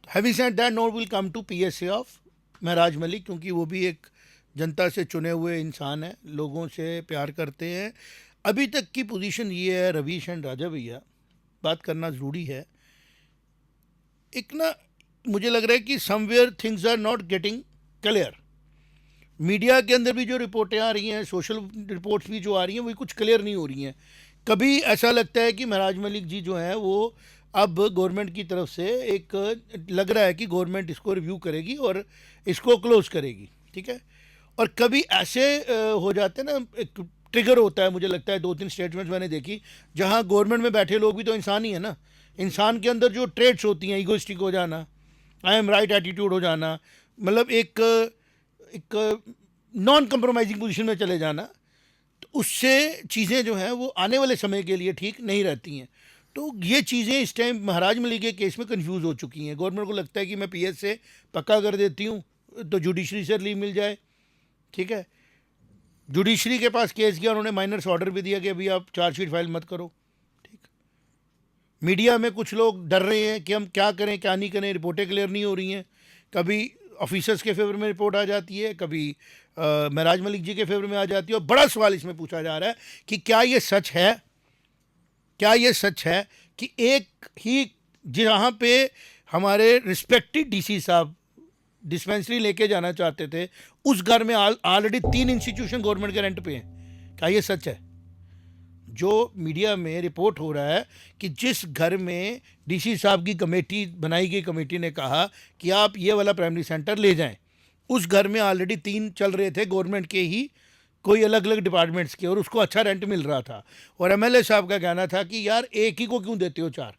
Having said that, now we'll come to PSA of महराज मलिक, क्योंकि वो भी एक जनता से चुने हुए इंसान है, लोगों से प्यार करते हैं। अभी तक की पोजीशन ये है, रवीश एंड राजा भैया, बात करना ज़रूरी है। एक ना मुझे लग रहा है कि somewhere things are not getting clear. Media के अंदर भी जो रिपोर्टें आ रही हैं, सोशल रिपोर्ट्स भी जो आ रही हैं, वो कुछ क्लियर नहीं हो रही हैं। कभी ऐसा लगता है कि महराज मलिक जी जो हैं वो अब गवर्नमेंट की तरफ से एक लग रहा है कि गवर्नमेंट इसको रिव्यू करेगी और इसको क्लोज करेगी, ठीक है। और कभी ऐसे हो जाते हैं ना, एक ट्रिगर होता है, मुझे लगता है 2-3 स्टेटमेंट्स मैंने देखी जहां गवर्नमेंट में बैठे लोग भी तो इंसान ही है ना। इंसान के अंदर जो ट्रेड्स होती हैं, ईगोइस्टिक हो जाना, आई एम राइट एटीट्यूड हो जाना, मतलब एक नॉन कंप्रोमाइजिंग पोजीशन में चले जाना, तो उससे चीज़ें जो हैं वो आने वाले समय के लिए ठीक नहीं रहती हैं। तो ये चीज़ें इस टाइम महराज मलिक के केस में कंफ्यूज हो चुकी हैं। गवर्नमेंट को लगता है कि मैं पीएस से पक्का कर देती हूँ तो जुडिशरी से रिलीव मिल जाए, ठीक है। जुडिशरी के पास केस किया, उन्होंने माइनर्स ऑर्डर भी दिया कि अभी आप चार्जशीट फाइल मत करो, ठीक। मीडिया में कुछ लोग डर रहे हैं कि हम क्या करें क्या नहीं करें, रिपोर्टें क्लियर नहीं हो रही हैं। कभी ऑफिसर्स के फेवर में रिपोर्ट आ जाती है, कभी महराज मलिक जी के फेवर में आ जाती है। और बड़ा सवाल इसमें पूछा जा रहा है कि क्या ये सच है, क्या ये सच है कि एक ही जहाँ पे हमारे रिस्पेक्टेड डीसी साहब डिस्पेंसरी लेके जाना चाहते थे, उस घर में ऑलरेडी 3 इंस्टीट्यूशन गवर्नमेंट के रेंट पे हैं। क्या ये सच है? जो मीडिया में रिपोर्ट हो रहा है कि जिस घर में डीसी साहब की कमेटी बनाई गई, कमेटी ने कहा कि आप ये वाला प्राइमरी सेंटर ले जाएं, उस घर में ऑलरेडी 3 चल रहे थे गवर्नमेंट के ही, कोई अलग अलग डिपार्टमेंट्स के, और उसको अच्छा रेंट मिल रहा था। और एमएलए साहब का कहना था कि यार एक ही को क्यों देते हो 4,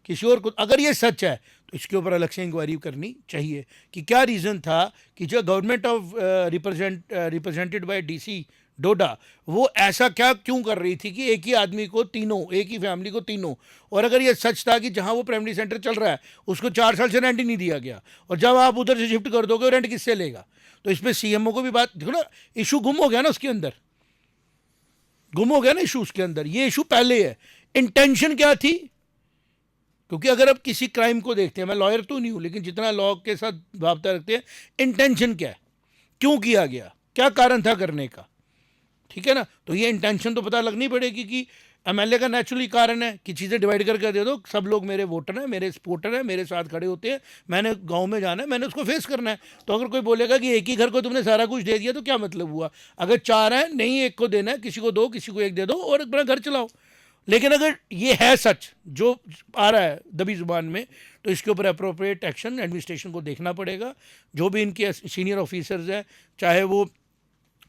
किसी और को। अगर ये सच है तो इसके ऊपर अलग से इंक्वायरी करनी चाहिए कि क्या रीज़न था कि जो government of represented by DC Doda, वो ऐसा क्या क्यों कर रही थी कि एक ही आदमी को तीनों, एक ही फैमिली को तीनों। और अगर ये सच था कि जहां वो प्राइमरी सेंटर चल रहा है उसको 4 साल से रेंट ही नहीं दिया गया, और जब आप उधर से शिफ्ट कर दोगे रेंट किससे लेगा? तो इस पर सीएमओ को भी बात देखो ना, इशू गुम हो गया ना, उसके अंदर गुम हो गया ना इशू उसके अंदर। ये इशू पहले है, इंटेंशन क्या थी? क्योंकि अगर आप किसी क्राइम को देखते हैं, मैं लॉयर तो नहीं हूं लेकिन जितना लॉ के साथ वाबता रखते हैं, इंटेंशन क्या है, क्यों किया गया, क्या कारण था करने का, ठीक है ना। तो ये इंटेंशन तो पता लगनी पड़ेगी कि एमएलए का नेचुरली कारण है कि चीज़ें डिवाइड करके दे दो, सब लोग मेरे वोटर हैं, मेरे सपोर्टर हैं, मेरे साथ खड़े होते हैं, मैंने गांव में जाना है, मैंने उसको फेस करना है। तो अगर कोई बोलेगा कि एक ही घर को तुमने सारा कुछ दे दिया तो क्या मतलब हुआ? अगर 4 हैं, नहीं एक को देना है, किसी को 2, किसी को 1 दे दो और अपना घर चलाओ। लेकिन अगर ये है सच जो आ रहा है दबी जुबान में, तो इसके ऊपर अप्रोप्रिएट एक्शन एडमिनिस्ट्रेशन को देखना पड़ेगा। जो भी इनके सीनियर ऑफिसर्स हैं, चाहे वो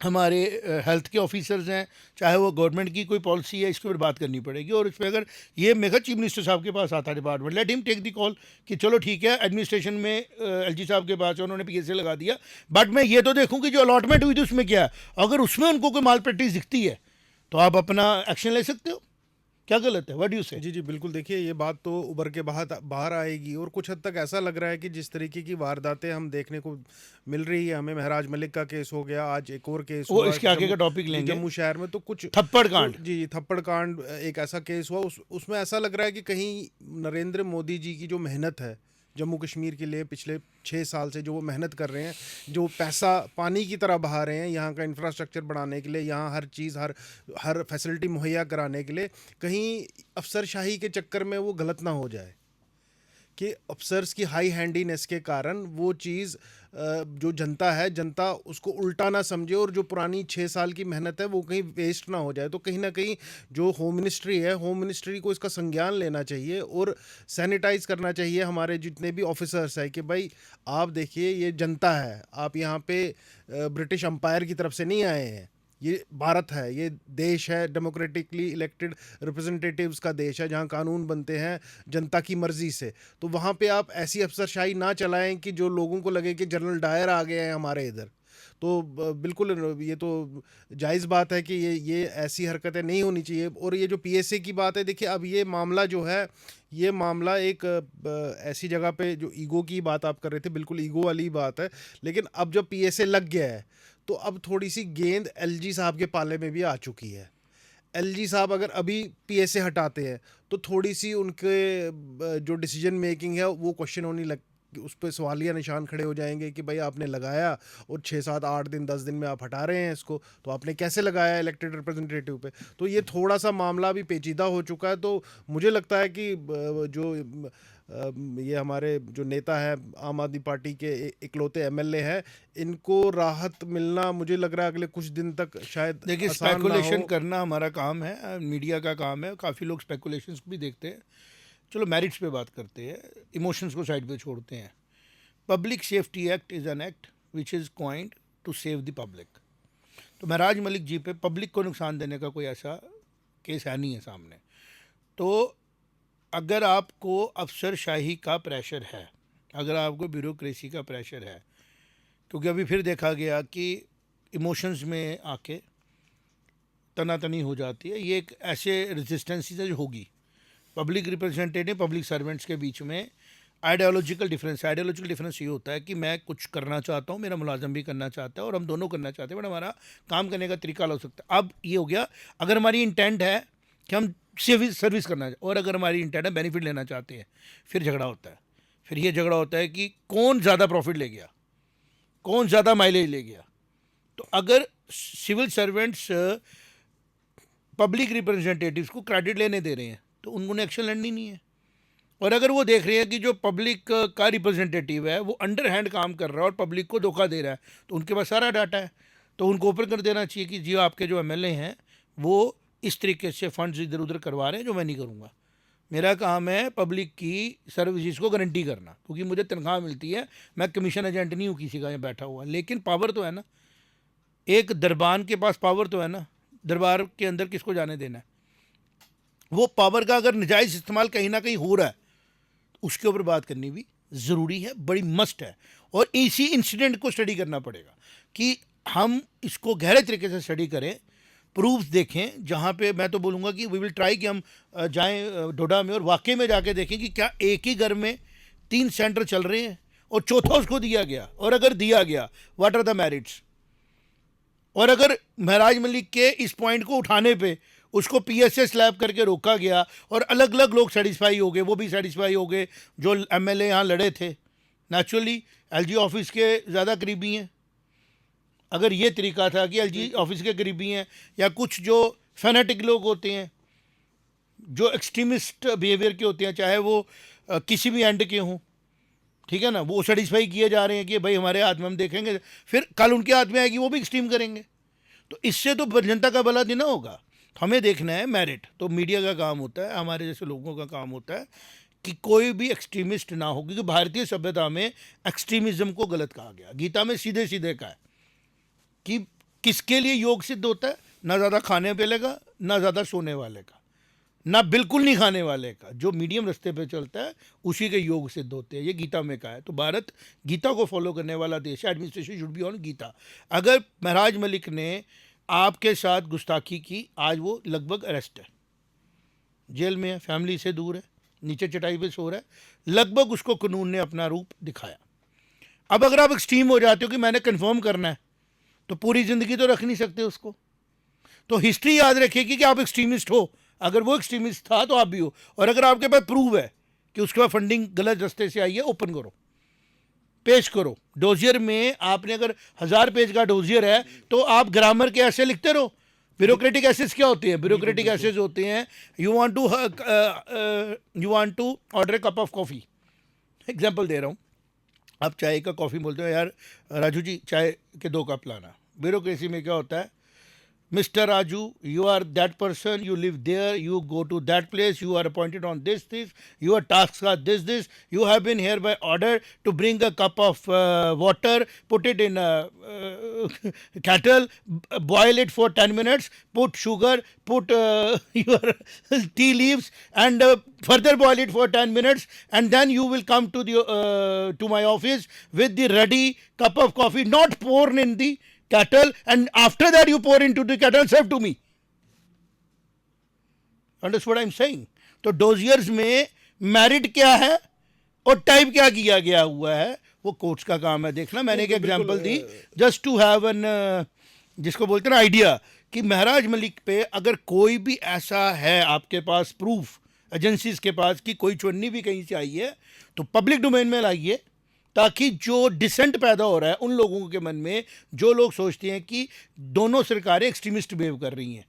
हमारे हेल्थ के ऑफिसर्स हैं, चाहे वो गवर्नमेंट की कोई पॉलिसी है, इसके ऊपर बात करनी पड़ेगी। और इस पर अगर ये मेगा चीफ मिनिस्टर साहब के पास आता है department, let him take the call कि चलो ठीक है, एडमिनिस्ट्रेशन में एलजी साहब के पास उन्होंने पीएसए लगा दिया, बट मैं ये तो देखूं कि जो अलॉटमेंट हुई थी उसमें क्या है। अगर उसमें उनको कोई माल प्रैक्टिस दिखती है तो आप अपना एक्शन ले सकते हो। क्या गलत है? व्हाट डू यू से? जी जी बिल्कुल। देखिए, ये बात तो उभर के बाहर आएगी, और कुछ हद तक ऐसा लग रहा है कि जिस तरीके की वारदातें हम देखने को मिल रही है, हमें महराज मलिक का केस हो गया, आज एक और केस वो हुआ इसके आगे का टॉपिक लेंगे, जम्मू शहर में, तो कुछ थप्पड़ कांड। जी, थप्पड़ कांड एक ऐसा केस हुआ, उसमें ऐसा लग रहा है कि कहीं नरेंद्र मोदी जी की जो मेहनत है जम्मू कश्मीर के लिए पिछले 6 साल से, जो वो मेहनत कर रहे हैं, जो पैसा पानी की तरह बहा रहे हैं यहाँ का इंफ्रास्ट्रक्चर बढ़ाने के लिए, यहाँ हर चीज़ हर फैसिलिटी मुहैया कराने के लिए, कहीं अफसरशाही के चक्कर में वो गलत ना हो जाए कि अफसर्स की हाई हैंडीनेस के कारण वो चीज़ जो जनता उसको उल्टा ना समझे, और जो पुरानी 6 साल की मेहनत है वो कहीं वेस्ट ना हो जाए। तो कहीं ना कहीं जो होम मिनिस्ट्री है, होम मिनिस्ट्री को इसका संज्ञान लेना चाहिए और सैनिटाइज करना चाहिए हमारे जितने भी ऑफिसर्स हैं कि भाई आप देखिए, ये जनता है, आप यहाँ पे ब्रिटिश अम्पायर की तरफ से नहीं आए हैं, ये भारत है, ये देश है, डेमोक्रेटिकली इलेक्टेड रिप्रेजेंटेटिव्स का देश है, जहाँ कानून बनते हैं जनता की मर्जी से। तो वहाँ पे आप ऐसी अफसरशाही ना चलाएं कि जो लोगों को लगे कि जनरल डायर आ गए हैं हमारे इधर। तो बिल्कुल ये तो जायज़ बात है कि ये ऐसी हरकतें नहीं होनी चाहिए। और ये जो पीएसए की बात है, देखिए अब ये मामला जो है, ये मामला एक ऐसी जगह पे, जो ईगो की बात आप कर रहे थे, बिल्कुल ईगो वाली बात है, लेकिन अब जब पीएसए लग गया है तो अब थोड़ी सी गेंद एलजी साहब के पाले में भी आ चुकी है। एलजी साहब अगर अभी पीएसए हटाते हैं तो थोड़ी सी उनके जो डिसीजन मेकिंग है वो क्वेश्चन होने लग, उस पर सवालिया निशान खड़े हो जाएंगे कि भाई आपने लगाया और 6 7 8 दिन 10 दिन में आप हटा रहे हैं इसको, तो आपने कैसे लगाया इलेक्टेड रिप्रेजेंटेटिव पे। तो ये थोड़ा सा मामला भी पेचीदा हो चुका है। तो मुझे लगता है कि जो ये हमारे जो नेता है आम आदमी पार्टी के इकलौते एमएलए हैं, इनको राहत मिलना मुझे लग रहा है अगले कुछ दिन तक शायद देखिए, आसान ना स्पेकुलेशन हो। करना हमारा काम है, मीडिया का काम है, काफ़ी लोग स्पेकुलेशंस भी देखते हैं। चलो मेरिट्स पे बात करते हैं, इमोशंस को साइड पे छोड़ते हैं। Public safety act is an act which is coined to save the public. तो महराज मलिक जी पे पब्लिक को नुकसान देने का कोई ऐसा केस है नहीं है सामने। तो अगर आपको अफसरशाही का प्रेशर है, अगर आपको ब्यूरोक्रेसी का प्रेशर है, क्योंकि अभी फिर देखा गया कि इमोशंस में आके तनातनी हो जाती है, ये एक ऐसे रेजिस्टेंस जो होगी पब्लिक रिप्रेजेंटेटिव पब्लिक सर्वेंट्स के बीच में। आइडियोलॉजिकल डिफरेंस ये होता है कि मैं कुछ करना चाहता हूँ, मेरा मुलाजम भी करना चाहता है और हम दोनों करना चाहते हैं, बट हमारा काम करने का तरीका अलग हो सकता है। अब ये हो गया, अगर हमारी इंटेंट है कि हम सर्विस करना और अगर हमारी इंटेंट है बेनिफिट लेना चाहते हैं, फिर झगड़ा होता है। फिर ये झगड़ा होता है कि कौन ज़्यादा प्रॉफिट ले गया, कौन ज़्यादा माइलेज ले गया। तो अगर सिविल सर्वेंट्स पब्लिक रिप्रेजेंटेटिव्स को क्रेडिट लेने दे रहे हैं तो उन्होंने एक्शन लड़नी नहीं है। और अगर वो देख रहे हैं कि जो पब्लिक का रिप्रेजेंटेटिव है वो अंडर हैंड काम कर रहा है और पब्लिक को धोखा दे रहा है, तो उनके पास सारा डाटा है, तो उनको ओपन कर देना चाहिए कि जी आपके जो एमएलए हैं वो इस तरीके से फंड्स इधर उधर करवा रहे हैं जो मैं नहीं करूँगा। मेरा काम है पब्लिक की सर्विसेज को गारंटी करना, क्योंकि मुझे तनख्वाह मिलती है, मैं कमीशन एजेंट नहीं हूँ किसी का यहाँ बैठा हुआ। लेकिन पावर तो है ना, एक दरबान के पास पावर तो है ना, दरबार के अंदर किसको जाने देना है। वो पावर का अगर नजायज़ इस्तेमाल कहीं ना कहीं हो रहा है उसके ऊपर बात करनी भी ज़रूरी है, बड़ी मस्ट है। और इसी इंसिडेंट को स्टडी करना पड़ेगा कि हम इसको गहरे तरीके से स्टडी करें, प्रूफ्स देखें। जहाँ पे मैं तो बोलूँगा कि वी विल ट्राई कि हम जाएं डोडा में और वाकई में जाके देखें कि क्या एक ही घर में 3 सेंटर चल रहे हैं और चौथा उसको दिया गया, और अगर दिया गया व्हाट आर द मेरिट्स। और अगर महराज मलिक के इस पॉइंट को उठाने पे उसको पीएसए स्लैब करके रोका गया और अलग अलग लोग सेटिस्फाई हो गए, वो भी सेटिस्फाई हो गए जो एमएलए यहाँ लड़े थे, नेचुरली एलजी ऑफिस के ज़्यादा करीबी हैं। अगर ये तरीका था कि एलजी ऑफिस के करीबी हैं, या कुछ जो फैनेटिक लोग होते हैं जो एक्सट्रीमिस्ट बिहेवियर के होते हैं, चाहे वो किसी भी एंड के हों, ठीक है ना, वो सेटिस्फाई किए जा रहे हैं कि भाई हमारे हाथ में हम देखेंगे, फिर कल उनके हाथ में आएगी वो भी एक्सट्रीम करेंगे, तो इससे तो जनता का भला दिन होगा। हमें देखना है मेरिट। तो मीडिया का काम होता है, हमारे जैसे लोगों का काम होता है कि कोई भी एक्सट्रीमिस्ट ना हो, क्योंकि भारतीय सभ्यता में एक्सट्रीमिज्म को गलत कहा गया। गीता में सीधे सीधे कहा है कि किसके लिए योग सिद्ध होता है, ना ज़्यादा खाने वाले का, ना ज़्यादा सोने वाले का, ना बिल्कुल नहीं खाने वाले का। जो मीडियम रास्ते पे चलता है उसी के योग सिद्ध होते हैं, ये गीता में कहा है। तो भारत गीता को फॉलो करने वाला देश है। एडमिनिस्ट्रेशन शुड बी ऑन गीता। अगर महराज मलिक ने आपके साथ गुस्ताखी की, आज वो लगभग अरेस्ट है, जेल में है, फैमिली से दूर है, नीचे चटाई पे सो रहा है, लगभग उसको कानून ने अपना रूप दिखाया। अब अगर आप एक्सट्रीम हो जाते हो कि मैंने कन्फर्म करना है, तो पूरी ज़िंदगी तो रख नहीं सकते उसको। तो हिस्ट्री याद रखिएगी कि आप एक्सट्रीमिस्ट हो, अगर वो एक्सट्रीमिस्ट था तो आप भी हो। और अगर आपके पास प्रूव है कि उसके बाद फंडिंग गलत रास्ते से आई है, ओपन करो, पेश करो। डोजियर में आपने अगर 1000 पेज का डोजियर है तो आप ग्रामर के ऐसे लिखते रहो। ब्यूरोक्रेटिक एसेस क्या होते हैं? ब्यूरोक्रेटिक एसेस होते हैं you want to order cup of coffee, example दे रहा हूँ। आप चाय का कॉफ़ी बोलते हो, यार राजू जी चाय के 2 कप लाना। ब्यूरोक्रेसी में क्या होता है, Mr. Raju, you are that person, you live there, you go to that place, you are appointed on this, your tasks are this, you have been here by order to bring a cup of water, put it in a kettle, boil it for 10 minutes, put sugar, put your tea leaves and further boil it for 10 minutes, and then you will come to my office with the ready cup of coffee, not poured in the kettle, and after that you pour into the kettle, serve to me. Understand what I'm saying? तो dossiers में merit क्या है और type क्या किया गया हुआ है, वो कोर्ट्स का काम है देखना। मैंने एक एग्जांपल दी जस्ट टू हैव एन, जिसको बोलते हैं ना आइडिया, कि महराज मलिक पे अगर कोई भी ऐसा है आपके पास प्रूफ एजेंसीज के पास कि कोई चुन्नी भी कहीं से आई है, तो पब्लिक डोमेन में लाइए, ताकि जो डिसेंट पैदा हो रहा है उन लोगों के मन में, जो लोग सोचते हैं कि दोनों सरकारें एक्सट्रीमिस्ट बिहेव कर रही हैं,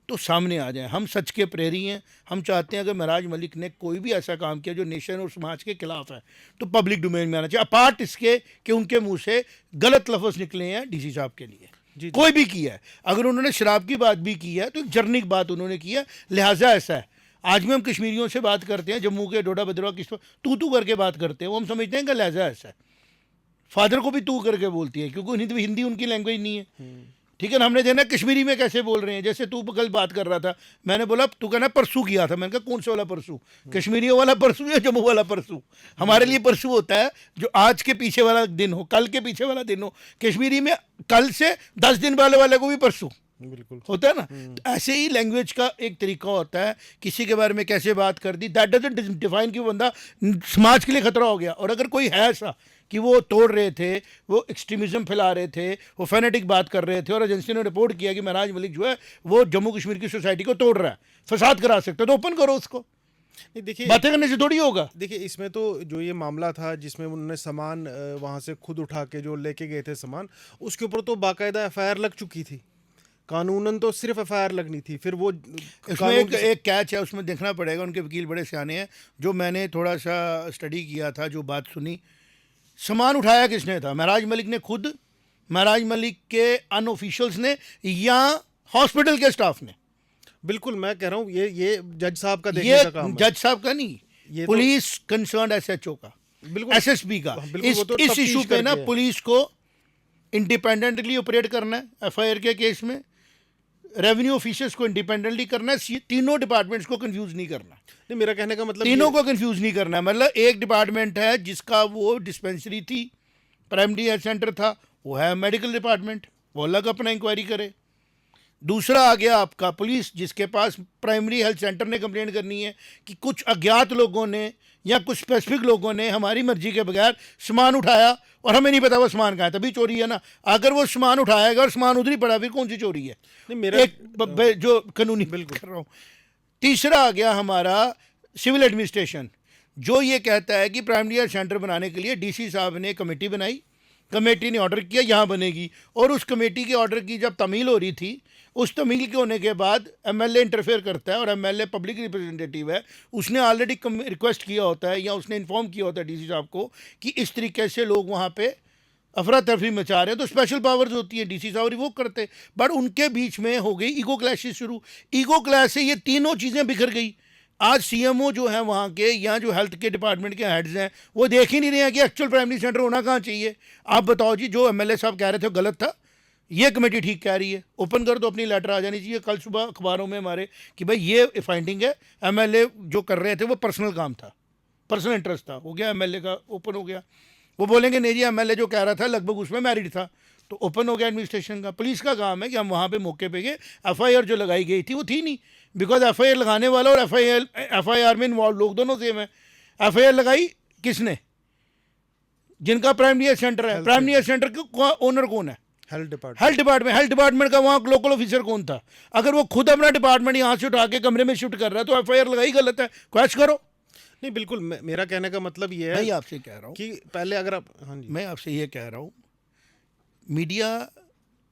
तो सामने आ जाए। हम सच के प्रेरी हैं। हम चाहते हैं अगर महराज मलिक ने कोई भी ऐसा काम किया जो नेशन और समाज के खिलाफ है, तो पब्लिक डोमेन में आना चाहिए, अपार्ट इसके कि उनके मुंह से गलत लफ्ज़ निकले हैं डीसी साहब के लिए। जी। कोई भी किया है, अगर उन्होंने शराब की बात भी की है तो जर्निक बात उन्होंने की है, लिहाजा ऐसा है। आज भी हम कश्मीरियों से बात करते हैं, जम्मू के डोडा बदरवा किस तू करके बात करते हैं, वो हम समझते हैं कि लिहाजा ऐसा है। फादर को भी तू करके बोलती है, क्योंकि हिंदी उनकी लैंग्वेज नहीं है, ठीक है ना। हमने देखना कश्मीरी में कैसे बोल रहे हैं, जैसे तू कल बात कर रहा था, मैंने बोला तू कहना परसों किया था, मैंने कहा कौन सा वाला परसों, कश्मीरी वाला परसों या जम्मू वाला परसों। हमारे लिए परसों होता है जो आज के पीछे वाला दिन हो, कल के पीछे वाला दिन हो। कश्मीरी में कल से 10 दिन वाले को भी परसों बिल्कुल होता है ना। तो ऐसे ही लैंग्वेज का एक तरीका होता है, किसी के बारे में कैसे बात कर दी, दैट डजंट डिफाइन कि वो बंदा समाज के लिए खतरा हो गया। और अगर कोई है ऐसा कि वो तोड़ रहे थे, वो एक्सट्रीमिज्म फैला रहे थे, वो फैनेटिक बात कर रहे थे, और एजेंसी ने रिपोर्ट किया कि महराज मलिक जो है वो जम्मू कश्मीर की सोसाइटी को तोड़ रहा है, फसाद करा सकता है, तो ओपन करो उसको। नहीं, देखिए बातें करने से थोड़ी होगा। देखिए इसमें तो जो ये मामला था जिसमें उन्होंने सामान वहाँ से खुद उठा के जो लेके गए थे सामान, उसके ऊपर तो बाकायदा एफआईआर लग चुकी थी। कानूनन तो सिर्फ एफआईआर लगनी थी, फिर वो इसमें एक कैच है, उसमें देखना पड़ेगा, उनके वकील बड़े सियाने हैं। जो मैंने थोड़ा सा स्टडी किया था, जो बात सुनी, सामान उठाया किसने था, महराज मलिक ने खुद, महराज मलिक के अनऑफिशियल्स ने, या हॉस्पिटल के स्टाफ ने। बिल्कुल, मैं कह रहा हूँ ये जज साहब का देखने का काम है। जज साहब का नहीं, ये पुलिस कंसर्न एसएचओ का, बिल्कुल एसएसपी का। बिल्कुल, वो तो इस तफ्तीश इशू पे ना करके है। पुलिस को इंडिपेंडेंटली ऑपरेट करना है, एफआईआर के केस में रेवेन्यू ऑफिसर्स को इंडिपेंडेंटली करना है, तीनों डिपार्टमेंट्स को कंफ्यूज नहीं करना। नहीं, मेरा कहने का मतलब तीनों को कंफ्यूज नहीं करना है। मतलब एक डिपार्टमेंट है जिसका वो डिस्पेंसरी थी, प्राइमरी हेल्थ सेंटर था, वो है मेडिकल डिपार्टमेंट, वो अलग अपना इंक्वायरी करे। दूसरा आ गया आपका पुलिस, जिसके पास प्राइमरी हेल्थ सेंटर ने कंप्लेंट करनी है कि कुछ अज्ञात लोगों ने या कुछ स्पेसिफिक लोगों ने हमारी मर्जी के बगैर सामान उठाया और हमें नहीं पता वो सामान कहाँ है, तभी चोरी है ना। अगर वो सामान उठाएगा और सामान उधर ही पड़ा, फिर कौन सी चोरी है? नहीं, मेरा एक जो कानूनी बिल्कुल कर रहा हूँ। तीसरा आ गया हमारा सिविल एडमिनिस्ट्रेशन, जो ये कहता है कि प्राइमरी हेल्थ सेंटर बनाने के लिए डीसी साहब ने कमेटी बनाई, कमेटी ने ऑर्डर किया यहाँ बनेगी, और उस कमेटी के ऑर्डर की जब तमील हो रही थी, उस तमील के होने के बाद एमएलए इंटरफेयर करता है, और एमएलए पब्लिक रिप्रेजेंटेटिव है, उसने ऑलरेडी रिक्वेस्ट किया होता है या उसने इन्फॉर्म किया होता है डीसी साहब को कि इस तरीके से लोग वहाँ पे अफरा तफरी मचा रहे हैं, तो स्पेशल पावर्स होती है, डीसी साहब रिवोक करते। बट उनके बीच में हो गई ईगो क्लैशेस शुरू। ईगो क्लैश से ये तीनों चीज़ें बिखर गई। आज सीएमओ जो है वहाँ के, या जो हेल्थ के डिपार्टमेंट के हेड्स हैं, वो देख ही नहीं रहे हैं कि एक्चुअल प्राइमरी सेंटर होना कहाँ चाहिए। आप बताओ जी, जो एमएलए साहब कह रहे थे वो गलत था, ये कमेटी ठीक कह रही है, ओपन कर दो, अपनी लेटर आ जानी चाहिए कल सुबह अखबारों में हमारे कि भाई ये फाइंडिंग है, एमएलए जो कर रहे थे वो पर्सनल काम था, पर्सनल इंटरेस्ट था, हो गया एमएलए का, ओपन हो गया। वो बोलेंगे नहीं जी एमएलए जो कह रहा था लगभग उसमें मैरिड था, तो ओपन हो गया एडमिनिस्ट्रेशन का। पुलिस का काम है कि हम वहाँ पे मौके पे गए, एफआईआर जो लगाई गई थी वो थी नहीं, बिकॉज एफआईआर लगाने वाला और एफआईआर में इन्वॉल्व लोग दोनों सेम है। एफआईआर लगाई किसने? जिनका प्राइमरी हेल्थ सेंटर है। प्राइमरी हेल्थ सेंटर का ओनर कौन है? हेल्थ डिपार्टमेंट का वहाँ लोकल ऑफिसर कौन था? अगर वो खुद अपना डिपार्टमेंट यहाँ से उठा के कमरे में शिफ्ट कर रहा है तो एफआईआर लगाई गलत है, क्वेश करो। नहीं, बिल्कुल, मेरा कहने का मतलब ये है, मैं आपसे कह रहा हूँ कि पहले अगर आप, हाँ जी, मैं आपसे ये कह रहा हूँ, मीडिया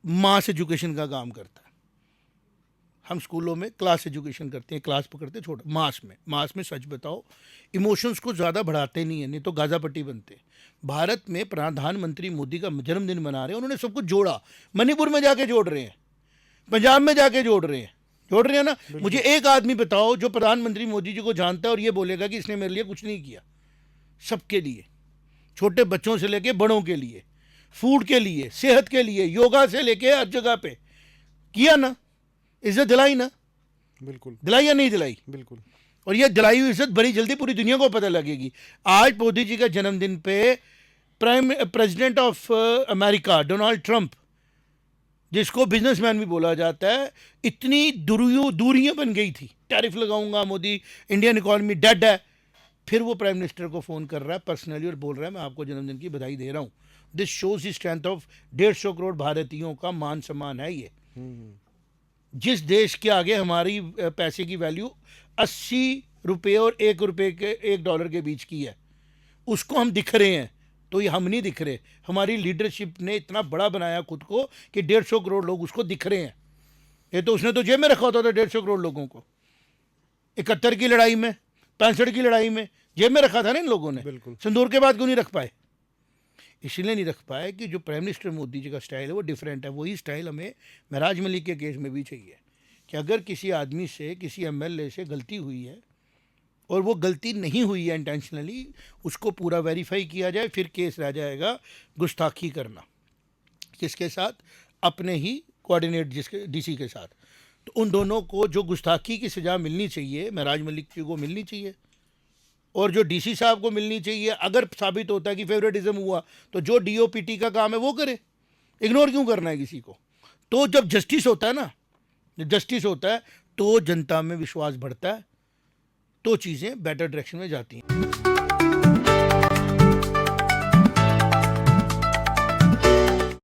मास एजुकेशन का काम करता है। हम स्कूलों में क्लास एजुकेशन करते हैं, क्लास पकड़ते हैं छोटा, मास में सच बताओ, इमोशंस को ज़्यादा बढ़ाते नहीं है, नहीं तो गाज़ा पट्टी बनते। भारत में प्रधानमंत्री मोदी का जन्मदिन मना रहे हैं, उन्होंने सब कुछ जोड़ा, मणिपुर में जाके जोड़ रहे हैं, पंजाब में जाके जोड़ रहे हैं ना। मुझे एक आदमी बताओ जो प्रधानमंत्री मोदी जी को जानता है और ये बोलेगा कि इसने मेरे लिए कुछ नहीं किया। सबके लिए, छोटे बच्चों से लेके बड़ों के लिए, फूड के लिए, सेहत के लिए, योगा से लेके हर जगह पे किया ना, इज्जत दिलाई ना, बिल्कुल दिलाई या नहीं दिलाई? बिल्कुल। और ये दिलाई हुई इज्जत बड़ी जल्दी पूरी दुनिया को पता लगेगी। आज मोदी जी का जन्मदिन पे president of America Donald Trump, जिसको बिजनेसमैन भी बोला जाता है, इतनी दूरियां बन गई थी, टैरिफ लगाऊंगा मोदी, इंडियन इकॉनमी डेड है, फिर वो प्राइम मिनिस्टर को फ़ोन कर रहा है पर्सनली और बोल रहा है मैं आपको जन्मदिन की बधाई दे रहा हूँ। This shows the strength of 150 crore भारतीयों का मान सम्मान है ये। जिस देश के आगे हमारी पैसे की वैल्यू 80 रुपये और $1 के बीच की है, उसको हम दिख रहे हैं, तो ये हम नहीं दिख रहे। हमारी लीडरशिप ने इतना बड़ा बनाया खुद को कि 150 करोड़ लोग उसको दिख रहे हैं। ये तो उसने तो जेब में रखा होता था 150 करोड़ लोगों को। 71 की लड़ाई में, 65 की लड़ाई में जेब में रखा था ना इन लोगों ने। बिल्कुल। सिंदूर के बाद क्यों नहीं रख पाए? इसलिए नहीं रख पाए कि जो प्राइम मिनिस्टर मोदी जी का स्टाइल है वो डिफरेंट है। वही स्टाइल हमें महराज मलिक के केस में भी चाहिए कि अगर किसी आदमी से, किसी एमएलए से गलती हुई है और वो गलती नहीं हुई है इंटेंशनली, उसको पूरा वेरीफाई किया जाए, फिर केस रह जाएगा गुस्ताखी करना। किसके साथ? अपने ही कोऑर्डिनेट जिसके डीसी के साथ। तो उन दोनों को जो गुस्ताखी की सज़ा मिलनी चाहिए महराज मलिक जी को मिलनी चाहिए, और जो डीसी साहब को मिलनी चाहिए। अगर साबित होता है कि फेवरेटिज्म हुआ तो जो डीओपीटी का काम है वो करे, इग्नोर क्यों करना है किसी को? तो जब जस्टिस होता है ना, जब जस्टिस होता है तो जनता में विश्वास बढ़ता है, तो चीज़ें बेटर डायरेक्शन में जाती हैं।